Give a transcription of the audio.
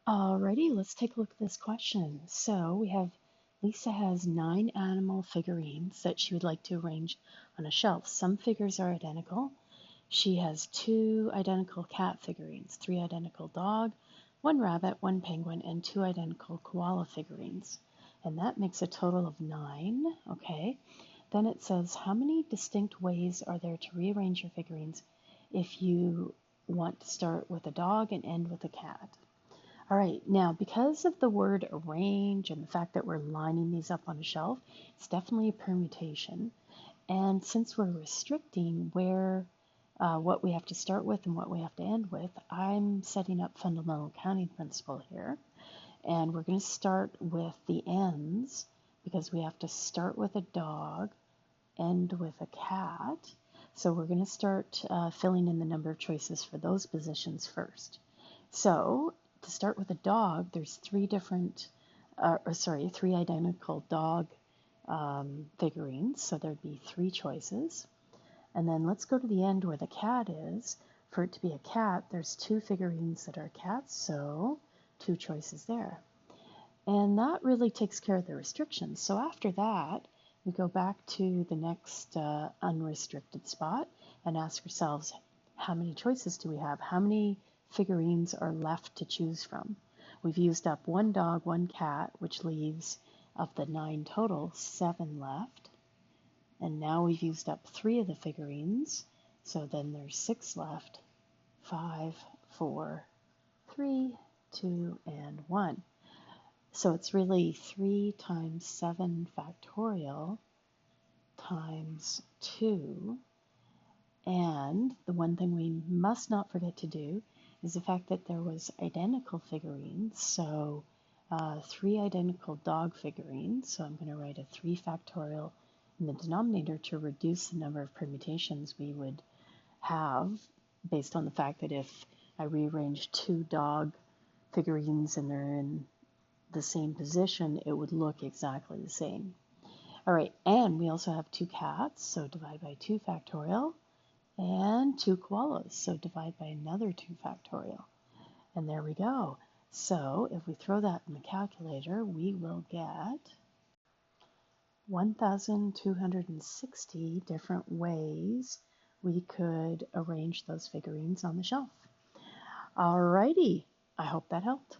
Alrighty, let's take a look at this question. So we have Lisa has 9 animal figurines that she would like to arrange on a shelf. Some figures are identical. She has 2 identical cat figurines, 3 identical dog, 1 rabbit, 1 penguin, and 2 identical koala figurines. And that makes a total of 9, okay? Then it says, how many distinct ways are there to rearrange your figurines if you want to start with a dog and end with a cat? All right, now because of the word arrange and the fact that we're lining these up on a shelf, it's definitely a permutation. And since we're restricting what we have to start with and what we have to end with, I'm setting up fundamental counting principle here. And we're going to start with the ends because we have to start with a dog, end with a cat. So we're going to start filling in the number of choices for those positions first. So to start with a dog, there's 3 identical dog figurines, so there'd be 3 choices. And then let's go to the end where the cat is. For it to be a cat, there's 2 figurines that are cats, so 2 choices there. And that really takes care of the restrictions. So after that, we go back to the next unrestricted spot and ask ourselves, how many choices do we have? How many figurines are left to choose from? We've used up 1 dog, 1 cat, which leaves, of the 9 total, 7 left. And now we've used up 3 of the figurines, so then there's 6 left. 5, 4, 3, 2, and 1. So it's really 3 times 7 factorial times 2. And the one thing we must not forget to do is the fact that there was identical figurines, so 3 identical dog figurines. So I'm going to write a 3 factorial in the denominator to reduce the number of permutations we would have based on the fact that if I rearrange 2 dog figurines and they're in the same position, it would look exactly the same. All right, and we also have 2 cats, so divide by 2 factorial, and 2 koalas, so divide by another 2 factorial. And there we go. So if we throw that in the calculator, we will get 1,260 different ways we could arrange those figurines on the shelf. Alrighty, I hope that helped.